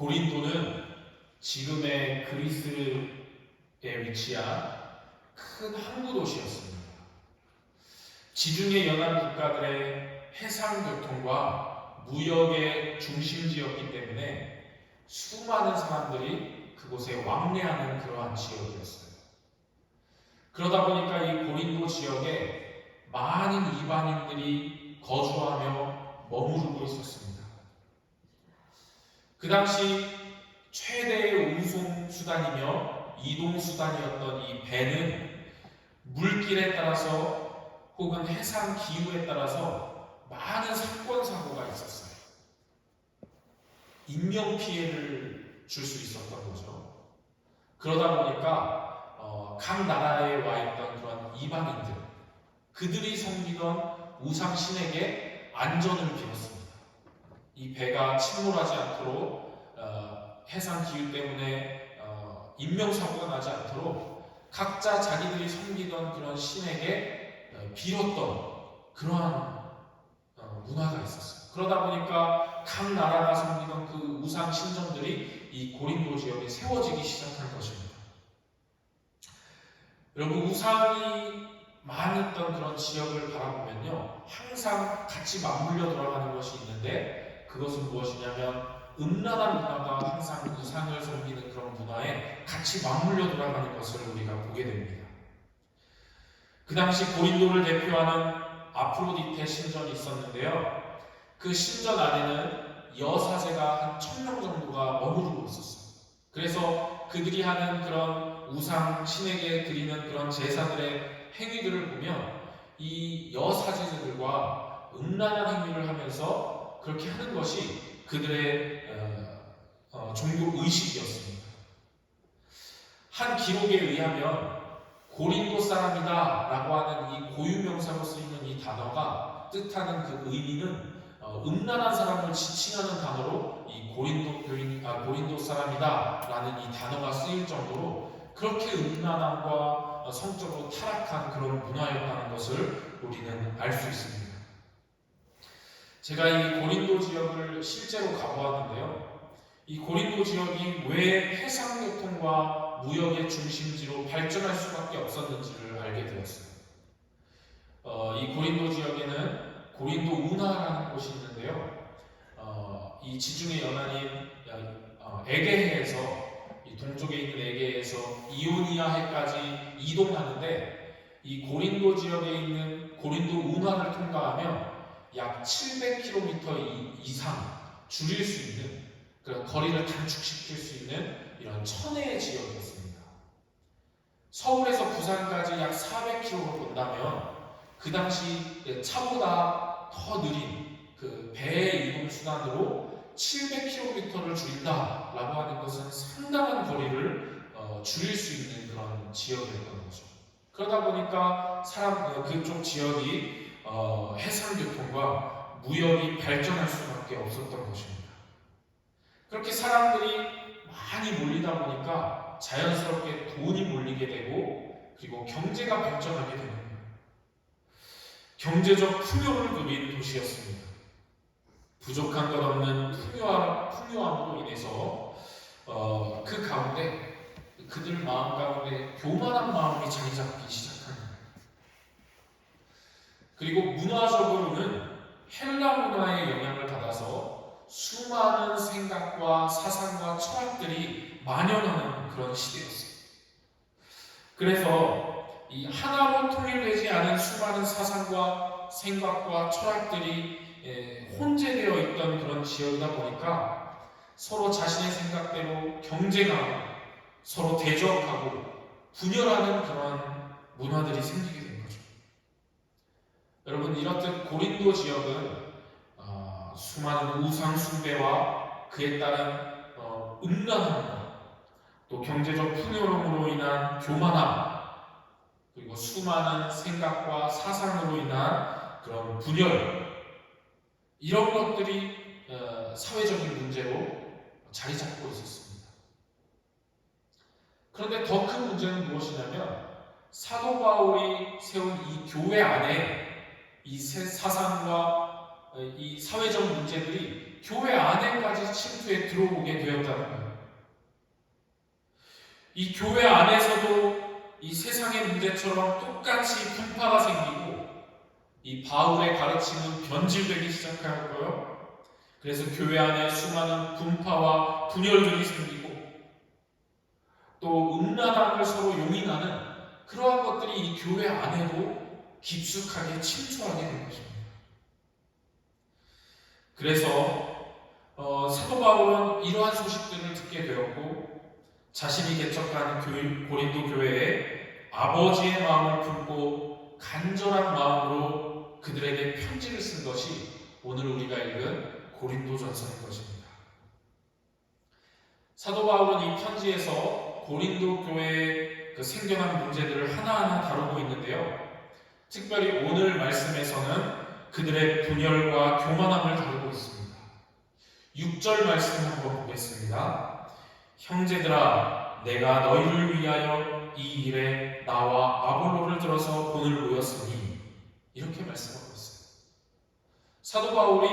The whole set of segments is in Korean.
고린도는 지금의 그리스에 위치한 큰 항구 도시였습니다. 지중해 연안 국가들의 해상교통과 무역의 중심지였기 때문에 수많은 사람들이 그곳에 왕래하는 그러한 지역이었어요. 그러다 보니까 이 고린도 지역에 많은 이방인들이 거주하며 머무르고 있었습니다. 그 당시 최대의 운송수단이며 이동수단이었던 이 배는 물길에 따라서 혹은 해상 기후에 따라서 많은 사건, 사고가 있었어요. 인명피해를 줄 수 있었던 거죠. 그러다 보니까 각 나라에 와 있던 그런 이방인들, 그들이 섬기던 우상신에게 안전을 빌었습니다. 이 배가 침몰하지 않도록 해상 기후 때문에 인명사고가 나지 않도록 각자 자기들이 섬기던 그런 신에게 빌었던 그러한 문화가 있었어요. 그러다 보니까 각 나라가 섬기던 그 우상 신전들이 이 고린도 지역에 세워지기 시작한 것입니다. 여러분, 우상이 많았던 그런 지역을 바라보면요, 항상 같이 맞물려 돌아가는 것이 있는데, 그것은 무엇이냐면 음란한 문화가 항상 우상을 섬기는 그런 문화에 같이 맞물려 돌아가는 것을 우리가 보게 됩니다. 그 당시 고린도를 대표하는 아프로디테 신전이 있었는데요, 그 신전 안에는 여사제가 한 1000명 정도가 머무르고 있었어요. 그래서 그들이 하는 그런 우상 신에게 드리는 그런 제사들의 행위들을 보면 이 여사제들과 음란한 행위를 하면서 그렇게 하는 것이 그들의 종교 의식이었습니다. 한 기록에 의하면 고린도 사람이다 라고 하는 이 고유명사로 쓰이는 이 단어가 뜻하는 그 의미는 음란한 사람을 지칭하는 단어로 이 고린도 사람이다 라는 이 단어가 쓰일 정도로 그렇게 음란함과 성적으로 타락한 그런 문화였다는 것을 우리는 알 수 있습니다. 제가 이 고린도 지역을 실제로 가보았는데요, 이 고린도 지역이 왜 해상교통과 무역의 중심지로 발전할 수밖에 없었는지를 알게 되었어요. 이 고린도 지역에는 고린도 운하라는 곳이 있는데요, 이 지중해 연안인 에게해에서, 이 동쪽에 있는 에게해에서 이오니아 해까지 이동하는데, 이 고린도 지역에 있는 고린도 운하를 통과하면 약 700km 이상 줄일 수 있는, 그런 거리를 단축시킬 수 있는 이런 천혜의 지역이었습니다. 서울에서 부산까지 약 400km로 본다면 그 당시 차보다 더 느린 그 배의 이동 수단으로 700km를 줄인다라고 하는 것은 상당한 거리를 줄일 수 있는 그런 지역이었던 거죠. 그러다 보니까 그쪽 지역이 해상교통과 무역이 발전할 수밖에 없었던 것입니다. 그렇게 사람들이 많이 몰리다 보니까 자연스럽게 돈이 몰리게 되고, 그리고 경제가 발전하게 되는 거예요. 경제적 풍요를 누린 도시였습니다. 부족한 것 없는 풍요함으로 인해서 그 가운데, 그들 마음 가운데 교만한 마음이 자리 잡기 시작한 거예요. 그리고 문화적으로는 헬라 문화의 영향을 받아서 수많은 생각과 사상과 철학들이 만연하는 그런 시대였어요. 그래서 이 하나로 통일되지 않은 수많은 사상과 생각과 철학들이 혼재되어 있던 그런 지역이다 보니까 서로 자신의 생각대로 경쟁하고 서로 대적하고 분열하는 그런 문화들이 생기게 된 거죠. 여러분, 이렇듯 고린도 지역은 수많은 우상 숭배와 그에 따른 음란함, 또 경제적 풍요로움으로 인한 교만함, 그리고 수많은 생각과 사상으로 인한 그런 분열, 이런 것들이 사회적인 문제로 자리 잡고 있었습니다. 그런데 더 큰 문제는 무엇이냐면, 사도 바울이 세운 이 교회 안에 이 사상과 이 사회적 문제들이 교회 안에까지 침투해 들어오게 되었다는 말인가요? 이 교회 안에서도 이 세상의 문제처럼 똑같이 분파가 생기고 이 바울의 가르침은 변질되기 시작하였고요. 그래서 교회 안에 수많은 분파와 분열들이 생기고 또 음란함을 서로 용인하는 그러한 것들이 이 교회 안에도 깊숙하게 침투하게 된 것입니다. 그래서 사도 바울은 이러한 소식들을 듣게 되었고 자신이 개척한 고린도 교회에 아버지의 마음을 품고 간절한 마음으로 그들에게 편지를 쓴 것이 오늘 우리가 읽은 고린도전서인 것입니다. 사도 바울은 이 편지에서 고린도 교회의 그 생겨난 문제들을 하나하나 다루고 있는데요. 특별히 오늘 말씀에서는 그들의 분열과 교만함을 다루고 있습니다. 6절 말씀 한번 보겠습니다. 형제들아, 내가 너희를 위하여 이 일에 나와 아볼로를 들어서 본을 모였으니, 이렇게 말씀하고 있어요. 사도 바울이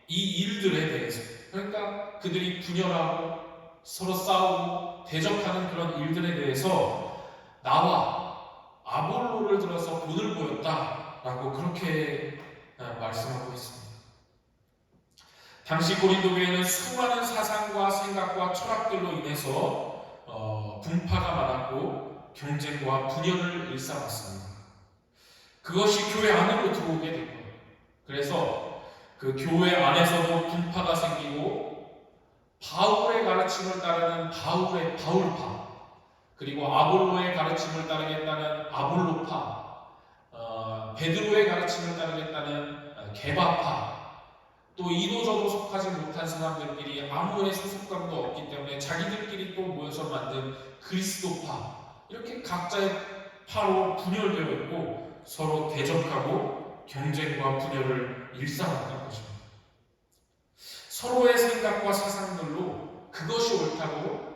이 일들에 대해서, 그러니까 그들이 분열하고 서로 싸우고 대적하는 그런 일들에 대해서 나와 아볼로를 들어서 본을 보였다라고 그렇게 말씀하고 있습니다. 당시 고린도 교회는 수많은 사상과 생각과 철학들로 인해서 분파가 많았고 경쟁과 분열을 일삼았습니다. 그것이 교회 안으로 들어오게 된 거예요. 그래서 그 교회 안에서도 분파가 생기고 바울의 가르침을 따르는 바울파, 그리고 아볼로의 가르침을 따르겠다는 아볼로파, 베드로의 가르침을 따르겠다는 게바파, 또 이도저도 속하지 못한 사람들끼리 아무의 소속감도 없기 때문에 자기들끼리 또 모여서 만든 그리스도파, 이렇게 각자의 파로 분열되어 있고 서로 대적하고 경쟁과 분열을 일삼았던 것입니다. 서로의 생각과 사상들로 그것이 옳다고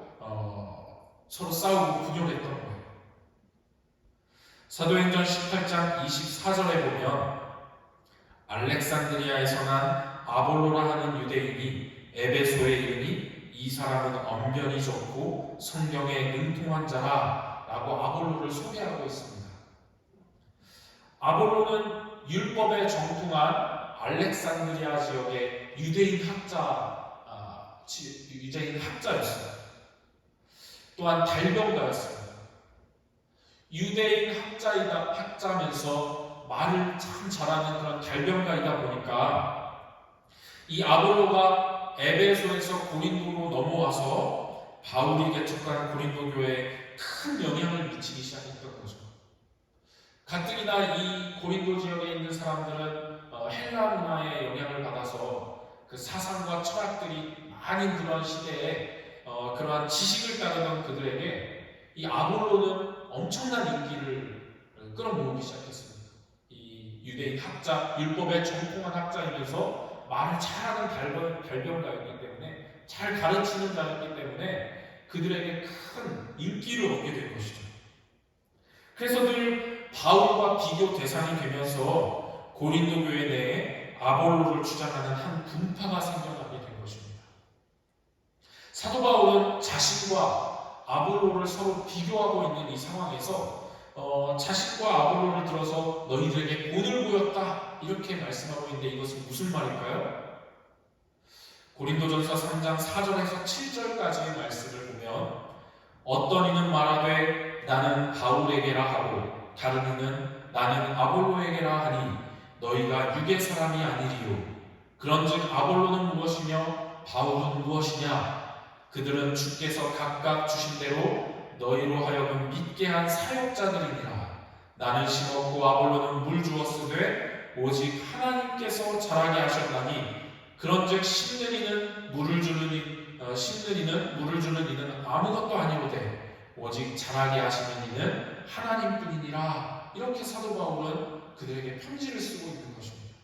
서로 싸우고 분열했던 거예요. 사도행전 18장 24절에 보면 알렉산드리아에서 난 아볼로라 하는 유대인이 에베소에 이르니 이 사람은 언변이 좋고 성경에 능통한 자라 라고 아볼로를 소개하고 있습니다. 아볼로는 율법에 정통한 알렉산드리아 지역의 유대인 학자였어요. 또한 달병가였습니다. 유대인 학자면서 말을 참 잘하는 그런 달병가이다 보니까 이 아볼로가 에베소에서 고린도로 넘어와서 바울이 개척한 고린도 교회에 큰 영향을 미치기 시작했던 거죠. 가뜩이나 이 고린도 지역에 있는 사람들은 헬라 문화의 영향을 받아서 그 사상과 철학들이 많은 그런 시대에 그러한 지식을 따르던 그들에게 이 아볼로는 엄청난 인기를 끌어모으기 시작했습니다. 이 유대인 학자, 율법에 정통한 학자이면서 말을 잘하는 달병가였기 때문에 잘 가르치는 자였기 때문에 그들에게 큰 인기를 얻게 된 것이죠. 그래서 늘 바울과 비교 대상이 되면서 고린도 교회 내에 아볼로를 주장하는 한 분파가 생겨나게 된 것입니다. 사도 바울은 자신과 아볼로를 서로 비교하고 있는 이 상황에서 자신과 아볼로를 들어서 너희들에게 본을 보였다 이렇게 말씀하고 있는데 이것은 무슨 말일까요? 고린도전서 3장 4절에서 7절까지의 말씀을 보면 어떤 이는 말하되 나는 바울에게라 하고 다른 이는 나는 아볼로에게라 하니 너희가 육의 사람이 아니리요. 그런즉 아볼로는 무엇이며 바울은 무엇이냐? 그들은 주께서 각각 주신 대로 너희로 하여금 믿게 한 사역자들이니라. 나는 심었고 아볼로는 물 주었으되 오직 하나님께서 자라게 하셨나니 그런즉 심는 이는 물을 주는 이는 아무것도 아니로되 오직 자라게 하시는 이는 하나님뿐이니라. 이렇게 사도 바울은 그들에게 편지를 쓰고 있는 것입니다.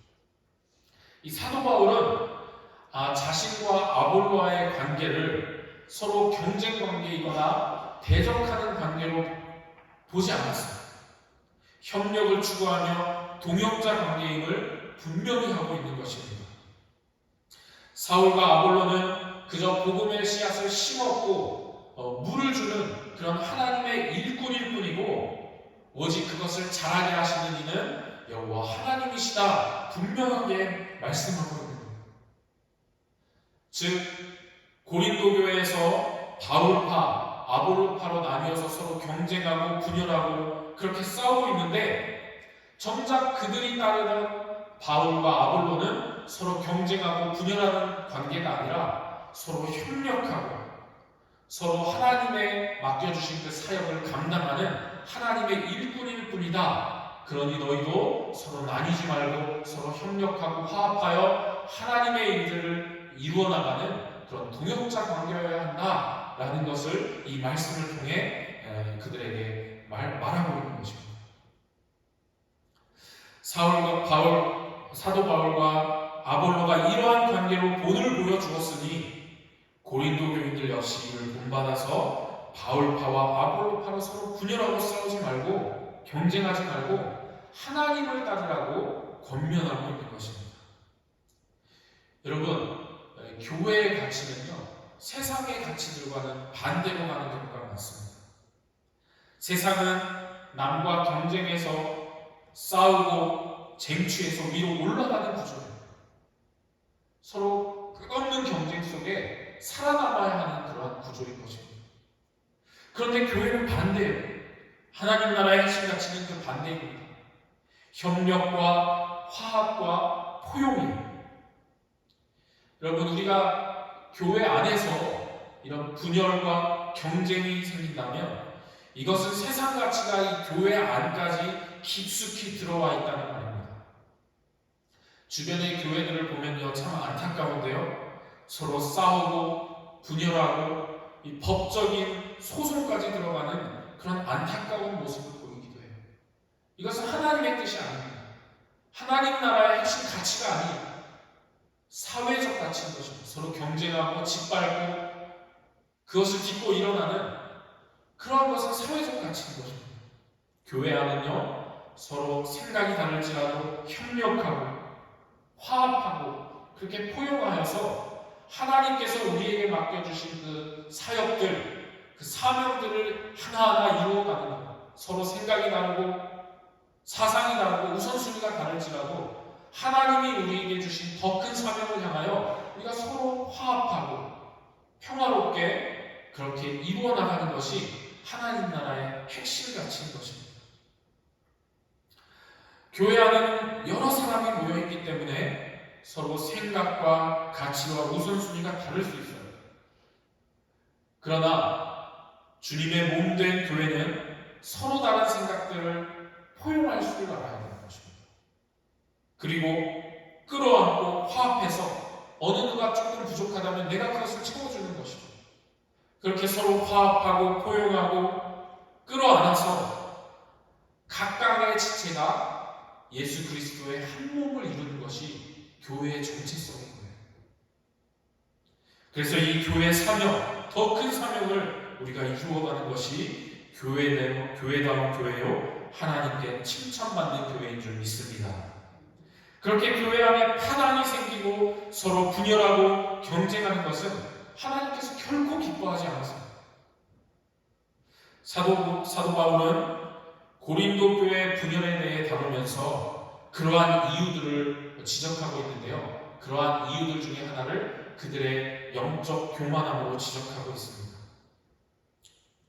이 사도 바울은 자신과 아볼로와의 관계를 서로 경쟁 관계이거나 대적하는 관계로 보지 않았어요. 협력을 추구하며 동역자 관계임을 분명히 하고 있는 것입니다. 사울과 아볼로는 그저 복음의 씨앗을 물을 주는 그런 하나님의 일꾼일 뿐이고 오직 그것을 잘하게 하시는 이는 여호와 하나님이시다 분명하게 말씀하고 있는 거예요. 즉 고린도 교회에서 바울파, 아볼로파로 나뉘어서 서로 경쟁하고 분열하고 그렇게 싸우고 있는데 정작 그들이 따르는 바울과 아볼로는 서로 경쟁하고 분열하는 관계가 아니라 서로 협력하고 서로 하나님의 맡겨주신 그 사역을 감당하는 하나님의 일꾼일 뿐이다. 그러니 너희도 서로 나뉘지 말고 서로 협력하고 화합하여 하나님의 일들을 이루어나가는 그런 동역자 관계여야 한다라는 것을 이 말씀을 통해 그들에게 말하고 있는 것입니다. 사도 바울과 아볼로가 이러한 관계로 본을 보여주었으니 고린도 교인들 역시 이를 본받아서 바울파와 아볼로파로 서로 분열하고 싸우지 말고 경쟁하지 말고 하나님을 따르라고 권면하고 있는 것입니다. 여러분, 교회의 가치는요 세상의 가치들과는 반대로 가는 경우가 많습니다. 세상은 남과 경쟁해서 싸우고 쟁취해서 위로 올라가는 구조예요. 서로 끝없는 경쟁 속에 살아남아야 하는 그러한 구조인 것입니다. 그런데 교회는 반대예요. 하나님 나라의 핵심 가치는 그 반대입니다. 협력과 화합과 포용이에요. 여러분, 우리가 교회 안에서 이런 분열과 경쟁이 생긴다면 이것은 세상 가치가 이 교회 안까지 깊숙이 들어와 있다는 말입니다. 주변의 교회들을 보면요 참 안타까운데요. 서로 싸우고 분열하고 이 법적인 소송까지 들어가는 그런 안타까운 모습을 보이기도 해요. 이것은 하나님의 뜻이 아닙니다. 하나님 나라의 핵심 가치가 아니에요. 사회적 가치인 것입니다. 서로 경쟁하고 짓밟고 그것을 딛고 일어나는 그러한 것은 사회적 가치인 것입니다. 교회 안은요 서로 생각이 다를지라도 협력하고 화합하고 그렇게 포용하여서 하나님께서 우리에게 맡겨주신 그 사역들, 그 사명들을 하나하나 이루어가는 것. 서로 생각이 다르고 사상이 다르고 우선순위가 다를지라도 하나님이 우리에게 주신 더 큰 사명을 향하여 우리가 서로 화합하고 평화롭게 그렇게 이루어 나가는 것이 하나님 나라의 핵심 가치인 것입니다. 교회 안에는 여러 사람이 모여있기 때문에 서로 생각과 가치와 우선순위가 다를 수 있어요. 그러나 주님의 몸된 교회는 서로 다른 생각들을 포용할 줄 알아야 되는 것입니다. 그리고 끌어안고 화합해서 어느 누가 조금 부족하다면 내가 그것을 채워주는 것이죠. 그렇게 서로 화합하고 포용하고 끌어안아서 각각의 지체가 예수 그리스도의 한 몸을 이루는 것이 교회의 정체성인 거예요. 그래서 이 교회의 사명, 더 큰 사명을 우리가 이루어가는 것이 교회다운 교회요 하나님께 칭찬받는 교회인 줄 믿습니다. 그렇게 교회 안에 파당이 생기고 서로 분열하고 경쟁하는 것은 하나님께서 결코 기뻐하지 않으세요. 사도 바울은 고린도 교회 분열에 대해 다루면서 그러한 이유들을 지적하고 있는데요. 그러한 이유들 중에 하나를 그들의 영적 교만함으로 지적하고 있습니다.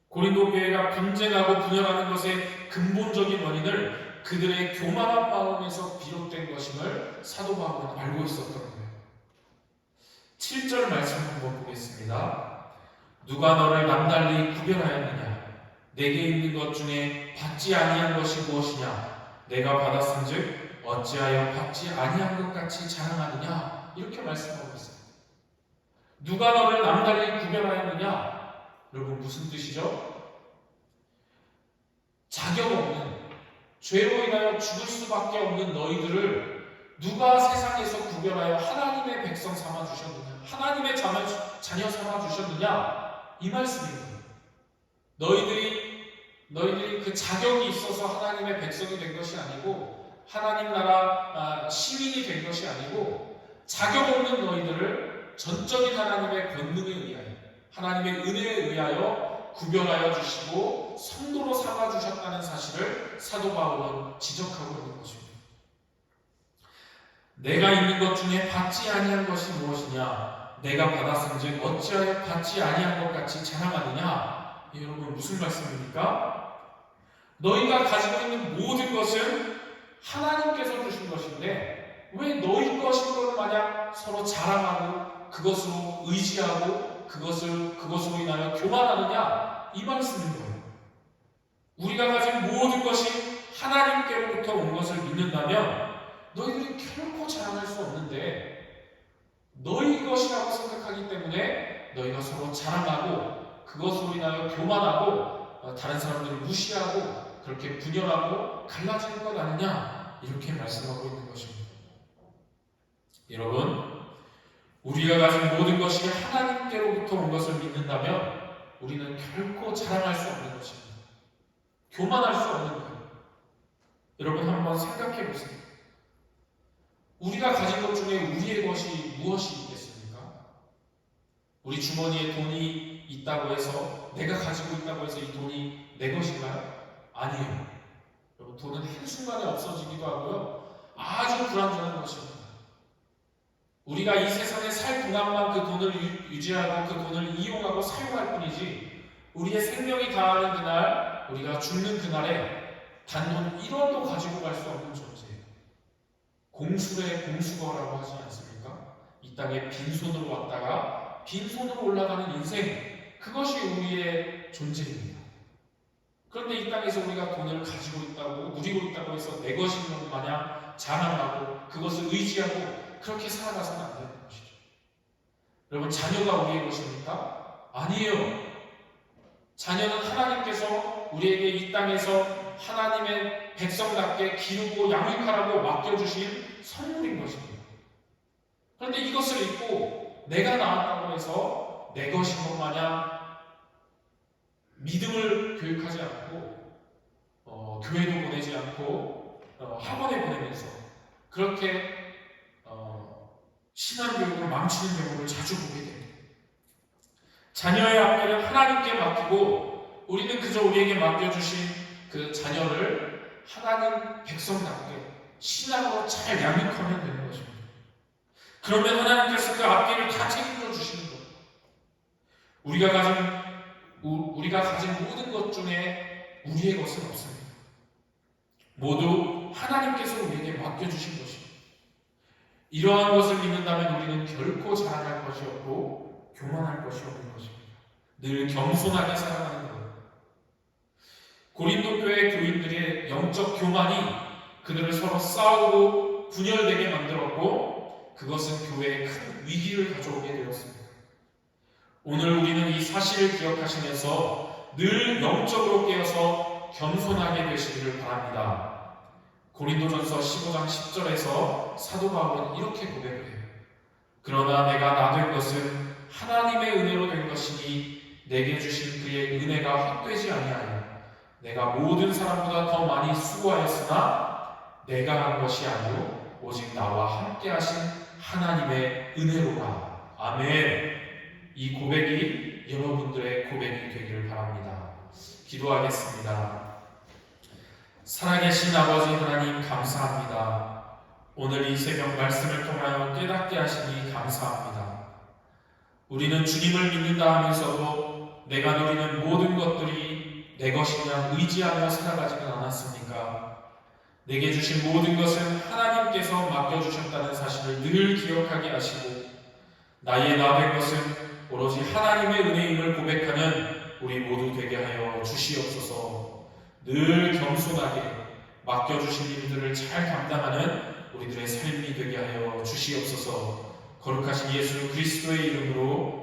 고린도 교회가 분쟁하고 분열하는 것의 근본적인 원인을 그들의 교만한 마음에서 비롯된 것임을 사도 바울은 알고 있었던 거예요. 7절 말씀 한번 보겠습니다. 누가 너를 남달리 구별하였느냐? 내게 있는 것 중에 받지 아니한 것이 무엇이냐? 내가 받았은즉 어찌하여 받지 아니한 것 같이 자랑하느냐? 이렇게 말씀하고 있습니다. 누가 너를 남달리 구별하였느냐? 여러분 무슨 뜻이죠? 자격 없는 죄로 인하여 죽을 수밖에 없는 너희들을 누가 세상에서 구별하여 하나님의 백성 삼아 주셨느냐? 하나님의 자녀 삼아 주셨느냐? 이 말씀입니다. 너희들이 그 자격이 있어서 하나님의 백성이 된 것이 아니고 하나님 나라 시민이 된 것이 아니고 자격 없는 너희들을 전적인 하나님의 권능에 의하여 하나님의 은혜에 의하여 구별하여 주시고 성도로 삼아 주셨다는 사실을 사도 바울은 지적하고 있는 것입니다. 내가 있는 것 중에 받지 아니한 것이 무엇이냐? 내가 받았은즉 어찌하여 받지 아니한 것 같이 자랑하느냐? 여러분, 무슨 말씀입니까? 너희가 가지고 있는 모든 것은 하나님께서 주신 것인데 왜 너희 것인 걸 마냥 서로 자랑하고 그것으로 의지하고 그것으로 인하여 교만하느냐? 이 말씀인 거예요. 우리가 가진 모든 것이 하나님께로부터 온 것을 믿는다면 너희들이 결코 자랑할 수 없는데 너희 것이라고 생각하기 때문에 너희가 서로 자랑하고 그것으로 인하여 교만하고 다른 사람들을 무시하고 그렇게 분열하고 갈라지는 것 아니냐, 이렇게 말씀하고 있는 것입니다. 여러분, 우리가 가진 모든 것이 하나님께로부터 온 것을 믿는다면 우리는 결코 자랑할 수 없는 것입니다. 교만할 수 없는 거예요. 여러분, 한번 생각해 보세요. 우리가 가진 것 중에 우리의 것이 무엇이 있겠습니까? 우리 주머니에 돈이 있다고 해서, 내가 가지고 있다고 해서 이 돈이 내 것인가요? 아니에요. 여러분, 돈은 한순간에 없어지기도 하고요, 아주 불완전한 것입니다. 우리가 이 세상에 살 동안만 그 돈을 유지하고 그 돈을 이용하고 사용할 뿐이지, 우리의 생명이 다하는 그날, 우리가 죽는 그날에 단돈 1원도 가지고 갈 수 없는 존재예요. 공수의 공수거라고 하지 않습니까? 이 땅에 빈손으로 왔다가 빈손으로 올라가는 인생, 그것이 우리의 존재입니다. 그런데 이 땅에서 우리가 돈을 가지고 있다고, 누리고 있다고 해서 내 것인 것 마냥 자랑하고 그것을 의지하고 그렇게 살아가서는 안 되는 것이죠. 여러분, 자녀가 우리의 것입니까? 아니에요. 자녀는 하나님께서 우리에게 이 땅에서 하나님의 백성답게 기르고 양육하라고 맡겨주신 선물인 것입니다. 그런데 이것을 잊고 내가 낳았다고 해서 내 것인 것 마냥 믿음을 교육하지 않고 교회도 보내지 않고 학원에 보내면서 그렇게 신앙교육을 망치는 경우를 자주 보게 됩니다. 자녀의 앞길을 하나님께 맡기고 우리는 그저 우리에게 맡겨주신 그 자녀를 하나님 백성답게 신앙으로 잘 양육하면 되는 것입니다. 그러면 하나님께서 그 앞길을 다 책임져 주시는 거예요. 우리가 가진 모든 것 중에 우리의 것은 없습니다. 모두 하나님께서 우리에게 맡겨주신 것입니다. 이러한 것을 믿는다면 우리는 결코 자랑할 것이 없고 교만할 것이 없는 것입니다. 늘 겸손하게 살아가는 거예요. 고린도 교회 교인들의 영적 교만이 그들을 서로 싸우고 분열되게 만들었고 그것은 교회에 큰 위기를 가져오게 되었습니다. 오늘 우리는 이 사실을 기억하시면서 늘 영적으로 깨어서 겸손하게 되시기를 바랍니다. 고린도전서 15장 10절에서 사도 바울은 이렇게 고백을 해요. 그러나 내가 나 된 것은 하나님의 은혜로 된 것이니 내게 주신 그의 은혜가 헛되지 아니하여 내가 모든 사람보다 더 많이 수고하였으나 내가 한 것이 아니오 오직 나와 함께 하신 하나님의 은혜로라. 아멘. 이 고백이 여러분들의 고백이 되기를 바랍니다. 기도하겠습니다. 살아계신 아버지 하나님, 감사합니다. 오늘 이 새벽 말씀을 통하여 깨닫게 하시니 감사합니다. 우리는 주님을 믿는다 하면서도 내가 누리는 모든 것들이 내 것이냐 의지하며 살아가지는 않았습니까? 내게 주신 모든 것은 하나님께서 맡겨주셨다는 사실을 늘 기억하게 하시고 나의 나 된 것은 오로지 하나님의 은혜임을 고백하는 우리 모두 되게 하여 주시옵소서. 늘 겸손하게 맡겨주신 일들을 잘 감당하는 우리들의 삶이 되게 하여 주시옵소서. 거룩하신 예수 그리스도의 이름으로